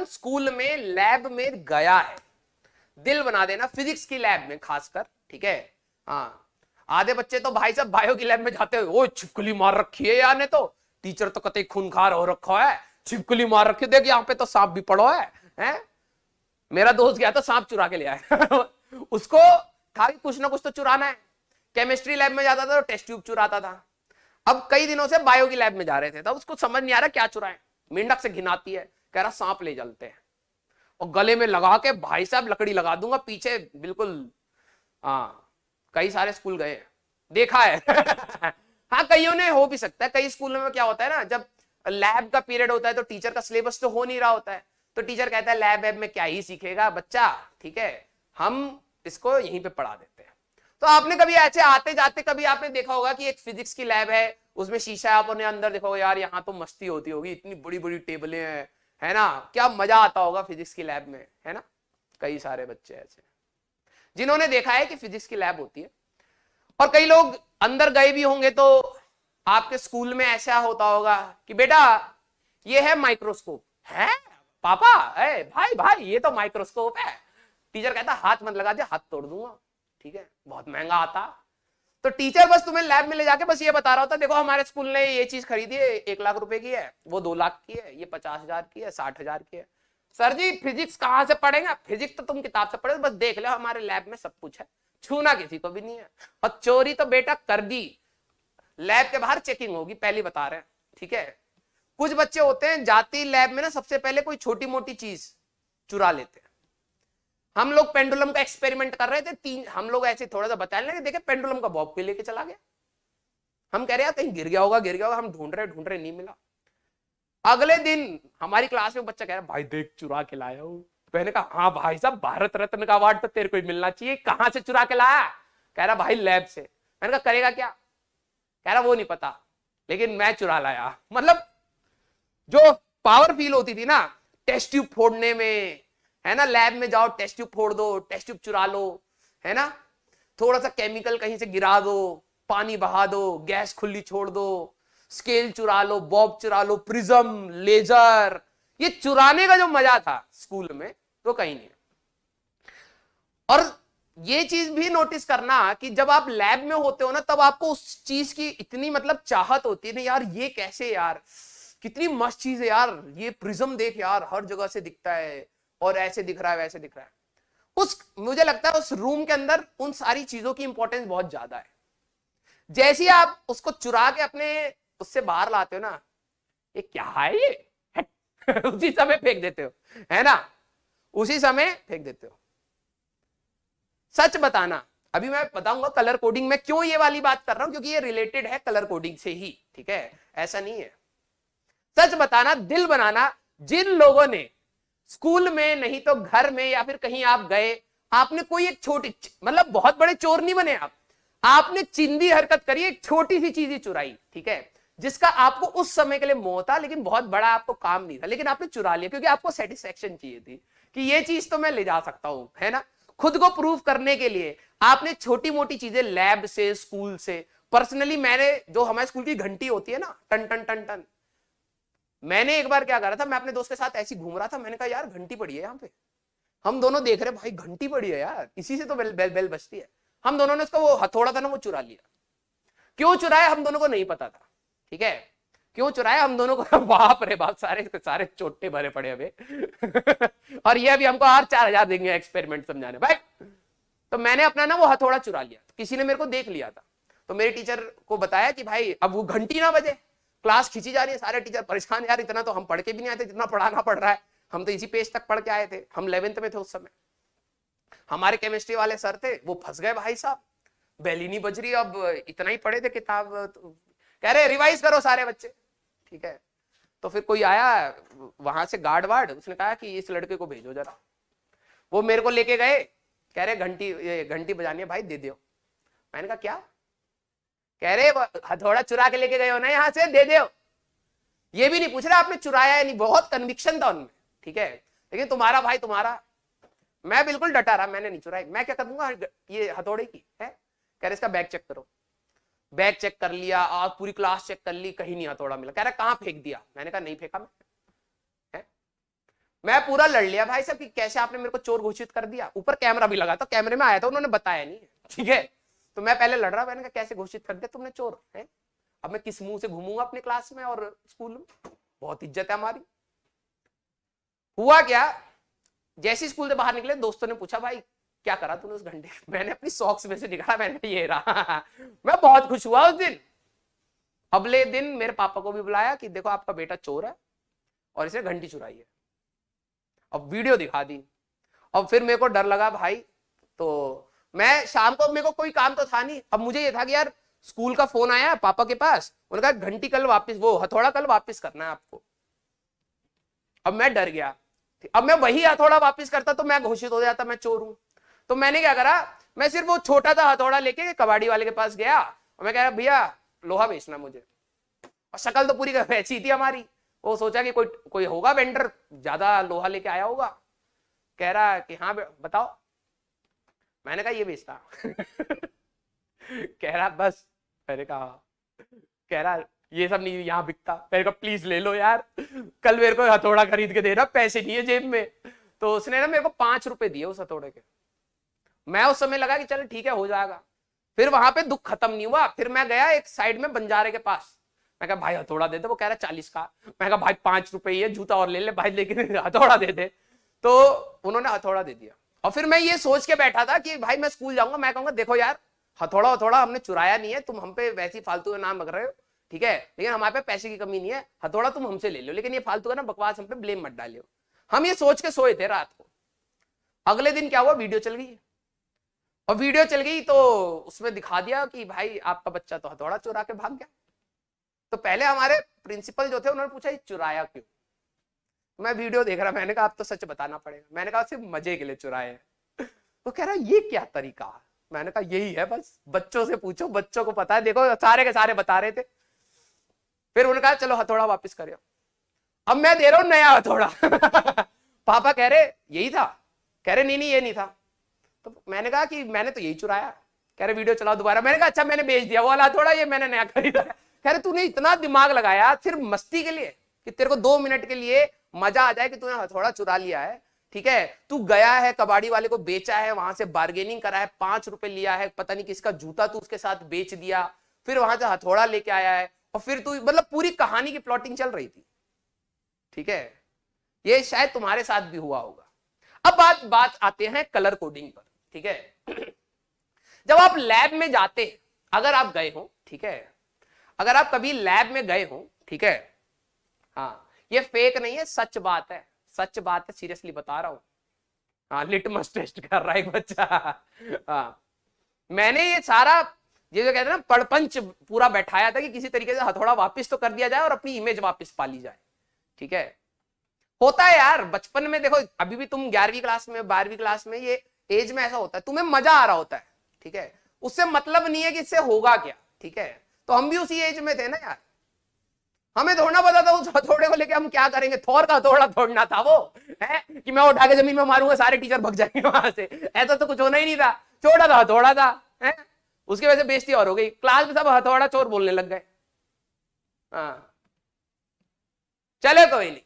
इंसान स्कूल में लैब में गया है, दिल बना देना, फिजिक्स की लैब में खासकर, ठीक है। हाँ, आधे बच्चे तो भाई साहब बायो की लैब में जाते हुए ओ छिपकली मार रखी है यार ने, तो टीचर तो कतई खूनखार हो रखा है, छिपकली मार रखी है, देख यहाँ पे तो सांप भी पड़ो है? मेरा दोस्त गया तो सांप चुरा के ले आया उसको था कि कुछ ना कुछ तो चुराना है। केमिस्ट्री लैब में जाता था तो टेस्ट ट्यूब चुराता था। अब कई दिनों से बायो की लैब में जा रहे थे, तब उसको समझ नहीं आ रहा क्या चुराए। मेंढक से घिनाती है, कह रहा सांप ले चलते हैं, और गले में लगा के भाई साहब लकड़ी लगा दूंगा पीछे बिल्कुल। हाँ, कई सारे स्कूल गए, देखा है हाँ, कईयों ने हो भी सकता है। कई स्कूलों में क्या होता है ना, जब लैब का पीरियड होता है तो टीचर का सिलेबस तो हो नहीं रहा होता है, तो टीचर कहता है लैब वैब में क्या ही सीखेगा बच्चा, ठीक है, हम इसको यहीं पे पढ़ा देते हैं। तो आपने कभी ऐसे आते जाते कभी आपने देखा होगा कि एक फिजिक्स की लैब है, उसमें शीशा है, आपने अंदर देखा होगा यार यहाँ तो मस्ती होती होगी, इतनी बड़ी बड़ी टेबलें हैं, है ना, क्या मजा आता होगा फिजिक्स की लैब में, है ना। कई सारे बच्चे ऐसे जिन्होंने देखा है कि फिजिक्स की लैब होती है। और कई लोग अंदर गए भी होंगे, तो आपके स्कूल में ऐसा होता होगा कि बेटा ये है माइक्रोस्कोप, है पापा, भाई भाई ये तो माइक्रोस्कोप है। टीचर कहता हाथ मत लगा दे, हाथ तोड़ दूंगा, ठीक है, बहुत महंगा आता। तो टीचर बस तुम्हें लैब में ले जाके बस ये बता रहा होता, देखो हमारे स्कूल ने ये चीज खरीदी है, 1 लाख रुपए की है, वो 2 लाख की है, ये 50,000 की है, 60,000 की है। सर जी फिजिक्स कहाँ से पढ़ेंगे? फिजिक्स तो तुम किताब से पढ़े, बस देख लो हमारे लैब में सब कुछ है, छूना किसी को भी नहीं है। और चोरी तो बेटा कर दी, लैब के बाहर चेकिंग होगी, पहले बता रहे हैं, ठीक है। कुछ बच्चे होते हैं जाती लैब में ना, सबसे पहले कोई छोटी मोटी चीज चुरा लेते हैं। हम लोग पेंडुलम का एक्सपेरिमेंट कर रहे थे, हम लोग ऐसे थोड़ा सा बता लेंगे, देखे पेंडुलम का बॉब पे लेके चला गया। हम कह रहे हैं कहीं गिर गया होगा, हम ढूंढ रहे नहीं मिला। अगले दिन हमारी क्लास में बच्चा कह रहा है भाई देख चुरा के लाया हूं। मैंने कहा हाँ भाई साहब, भारत रत्न का अवार्ड तो तेरे को ही मिलना चाहिए, कहां से चुरा के लाया? कह रहा भाई लैब से। मैंने कहा करेगा क्या? कह रहा वो नहीं पता, लेकिन मैं चुरा लाया। मतलब जो पावर फील होती थी ना टेस्ट ट्यूब फोड़ने में, है ना, लैब में जाओ टेस्ट ट्यूब फोड़ दो, टेस्ट ट्यूब चुरा लो, है ना, थोड़ा सा केमिकल कहीं से गिरा दो, पानी बहा दो, गैस खुली छोड़ दो, स्केल चुरा लो, बॉब चुरा लो, प्रिज्म, लेजर, ये चुराने का जो मजा था स्कूल में तो कहीं नहीं। और ये चीज भी नोटिस करना कि जब आप लैब में होते हो ना, तब आपको उस चीज की इतनी मतलब चाहत होती है ना, यार ये कैसे, यार कितनी मस्त चीज है यार, ये प्रिज्म देख यार हर जगह से दिखता है, और ऐसे दिख रहा है वैसे दिख रहा है। मुझे लगता है उस रूम के अंदर उन सारी चीजों की इंपॉर्टेंस बहुत ज्यादा है। जैसे आप उसको चुरा के अपने उससे बाहर लाते हो ना, ये क्या है ये उसी समय फेंक देते हो, है ना, उसी समय फेंक देते हो। सच बताना, अभी मैं बताऊंगा कलर कोडिंग में क्यों ये वाली बात कर रहा हूं, क्योंकि ये रिलेटेड है कलर कोडिंग से ही, ठीक है, ऐसा नहीं है। सच बताना, दिल बनाना, जिन लोगों ने स्कूल में नहीं तो घर में या फिर कहीं आप गए, आपने कोई एक छोटी, मतलब बहुत बड़े चोर नहीं बने आप, आपने चिंदी हरकत करी, एक छोटी सी चीज ही चुराई, ठीक है, जिसका आपको उस समय के लिए मोह था, लेकिन बहुत बड़ा आपको काम नहीं था, लेकिन आपने चुरा लिया क्योंकि आपको सेटिस्फेक्शन चाहिए थी कि ये चीज तो मैं ले जा सकता हूं, है ना। खुद को प्रूव करने के लिए आपने छोटी मोटी चीजें लैब से, स्कूल से, पर्सनली मैंने जो हमारे स्कूल की घंटी होती है ना, टन टन टन टन, मैंने एक बार क्या करा था, मैं अपने दोस्त के साथ ऐसी घूम रहा था, मैंने कहा यार घंटी पड़ी है यहाँ पे, हम दोनों देख रहे भाई घंटी पड़ी है यार, इसी से तो बेल बेल बेल बजती है। हम दोनों ने उसका वो हथौड़ा था ना वो चुरा लिया। क्यों चुराया हम दोनों को नहीं पता था, ठीक है, क्यों चुराया हम दोनों को बाप रे बाप, सारे सारे चोटे भरे पड़े हमें और ये अभी हमको और 4,000 देंगे एक्सपेरिमेंट समझाने भाई। तो मैंने अपना ना वो हथौड़ा चुरा लिया, तो किसी ने मेरे को देख लिया था, तो मेरे टीचर को बताया कि भाई अब वो घंटी ना बजे, क्लास खींची जा रही है, सारे टीचर परेशान, यार इतना तो हम पढ़ के भी नहीं आते जितना पढ़ाना पड़ रहा है, हम तो इसी पेज तक पढ़ के आए थे, हम 11th में थे उस समय। हमारे केमिस्ट्री वाले सर थे, वो फंस गए भाई साहब, बेल ही नहीं बज रही, अब इतना ही पढ़े थे किताब, तो कह रहे रिवाइज करो सारे बच्चे, ठीक है। तो फिर कोई आया वहां से गार्ड वार्ड, उसने कहा कि इस लड़के को भेजो जरा। वो मेरे को लेके गए, कह रहे घंटी बजानी है भाई, दे दो। मैंने कहा क्या? कह रहे हथौड़ा चुरा के लेके गए हो ना यहाँ से, दे दो। ये भी नहीं पूछ रहा आपने चुराया है नहीं, बहुत कन्विक्शन था उनमें, ठीक है, लेकिन तुम्हारा भाई तुम्हारा। मैं बिल्कुल डटा रहा, मैंने नहीं चुराई, मैं क्या कर दूंगा ये हथौड़े की है। कह रहे इसका बैग चेक करो। बैग चेक कर लिया, आज पूरी क्लास चेक कर ली, कहीं नहीं हथौड़ा मिला। कह रहा कहाँ फेंक दिया? मैंने कहा नहीं फेंका मैं, है? मैं पूरा लड़ लिया भाई साहब कि कैसे आपने मेरे को चोर घोषित कर दिया, ऊपर कैमरा भी लगा था, कैमरे में आया था, उन्होंने बताया नहीं, ठीक है। तो मैं पहले लड़ रहा, मैंने कहा कैसे घोषित कर दिया तुमने चोर है, अब मैं किस मुंह से घूमूंगा अपने क्लास में और स्कूल में, बहुत इज्जत है हमारी। हुआ क्या, जैसे स्कूल से बाहर निकले दोस्तों ने पूछा भाई क्या करा तूने उस घंटे, मैंने अपनी सॉक्स में से निकाला, मैंने कहा ये रहा। मैं बहुत खुश हुआ उस दिन। अगले दिन मेरे पापा को भी बुलाया कि देखो आपका बेटा चोर है और इसे घंटी चुराई है, अब वीडियो दिखा दी। अब फिर मेरे को डर लगा भाई, तो मैं शाम को, मेरे को कोई काम तो था नहीं, अब मुझे ये था कि यार स्कूल का फोन आया पापा के पास, उन्होंने कहा घंटी कल वापस, वो हथौड़ा कल वापस करना है आपको। अब मैं डर गया, अब मैं वही हथौड़ा वापस करता तो मैं घोषित हो जाता मैं चोर हूं। तो मैंने क्या करा, मैं सिर्फ वो छोटा सा हथौड़ा लेके कबाड़ी वाले के पास गया और मैं कह रहा भैया लोहा बेचना मुझे, और शक्ल तो पूरी वैसी थी हमारी, वो सोचा कि कोई होगा वेंडर ज्यादा लोहा लेके आया होगा, कह रहा कि हाँ बताओ, मैंने कहा ये बेचता। कह रहा बस, मैंने कहा, कह रहा ये सब नहीं यहाँ बिकता, मैंने कहा प्लीज ले लो यार, कल मेरे को हथौड़ा खरीद के देना, पैसे नहीं है जेब में। तो उसने ना मेरे को 5 रुपए दिए उस हथौड़े के। मैं उस समय लगा कि चल ठीक है हो जाएगा। फिर वहां पे दुख खत्म नहीं हुआ, फिर मैं गया एक साइड में बंजारे के पास, मैं कहा भाई हथौड़ा दे दे, वो कह रहा 40 का, मैं कहा भाई 5 रुपए ही है, जूता और ले ले भाई, लेकिन हथौड़ा दे दे। तो उन्होंने हथौड़ा दे दिया, और फिर मैं ये सोच के बैठा था कि भाई मैं स्कूल जाऊंगा, मैं कहूंगा देखो यार हथौड़ा हमने चुराया नहीं है, तुम हम पे वैसी फालतू का नाम रख रहे हो, ठीक है, लेकिन हमारे पे पैसे की कमी नहीं है, हथौड़ा तुम हमसे ले लो, लेकिन ये फालतू का ना बकवास हम पे ब्लेम मत डालियो। हम ये सोच के सोए थे रात को। अगले दिन क्या हुआ, वीडियो चल गई, और वीडियो चल गई तो उसमें दिखा दिया कि भाई आपका बच्चा तो हथौड़ा चुरा के भाग गया। तो पहले हमारे प्रिंसिपल जो थे उन्होंने पूछा ये चुराया क्यों, मैं वीडियो देख रहा, मैंने कहा आप तो सच बताना पड़ेगा, मैंने कहा सिर्फ मजे के लिए चुराए। तो कह रहा ये क्या तरीका है, मैंने कहा यही है बस, बच्चों से पूछो, बच्चों को पता है, देखो सारे के सारे बता रहे थे। फिर उन्होंने कहा चलो हथौड़ा वापस करियो, अब मैं दे रहा हूं नया हथौड़ा। पापा कह रहे यही था, कह रहे नहीं ये नहीं था। तो मैंने कहा कि मैंने तो यही चुराया, कह रहे वीडियो चलाओ दोबारा, मैंने कहा अच्छा मैंने बेच दिया वो वाला हथौड़ा, ये मैंने नया खरीदा। कह रहे तूने इतना दिमाग लगाया सिर्फ मस्ती के लिए, कि तेरे को 2 मिनट के लिए मजा आ जाए कि तूने हथौड़ा चुरा लिया है, ठीक है, तू गया है कबाड़ी वाले को बेचा है, वहां से बार्गेनिंग करा है, 5 रुपए लिया है, पता नहीं किसका जूता तू उसके साथ बेच दिया, फिर वहां से हथौड़ा लेके आया है, और फिर तू, मतलब पूरी कहानी की प्लॉटिंग चल रही थी, ठीक है, ये शायद तुम्हारे साथ भी हुआ होगा। अब बात आते हैं कलर कोडिंग पर, ठीक है। जब आप लैब में जाते, अगर आप गए हो, ठीक है, अगर आप कभी लैब में गए हो, ठीक है, हाँ ये फेक नहीं है, सच बात है, सच बात है, सीरियसली बता रहा हूं। हाँ लिटमस टेस्ट कर रहा है एक बच्चा। हाँ मैंने ये सारा, ये जो कहते हैं ना पड़पंच पूरा बैठाया था कि किसी तरीके से हथौड़ा वापस तो कर दिया जाए और अपनी इमेज वापस पा ली जाए, ठीक है। होता है यार बचपन में, देखो अभी भी तुम 11वीं क्लास में 12वीं क्लास में, ये एज में ऐसा होता है, तुम्हें मजा आ रहा होता है, ठीक है, उससे मतलब नहीं है कि इससे होगा क्या, ठीक है। तो हम भी उसी एज में थे ना यार, हमें थोड़ा पता था उस हथौड़े को लेके हम क्या करेंगे, थोर का हथौड़ा तोड़ना था वो, है कि मैं उठा के जमीन में मारूंगा सारे टीचर भग जाएंगे वहां से, ऐसा तो कुछ होना ही नहीं था, छोटा था हथौड़ा था, है उसकी वजह से बेइज्जती और हो गई, क्लास में सब हथौड़ा चोर बोलने लग गए। हाँ चले कोई नहीं।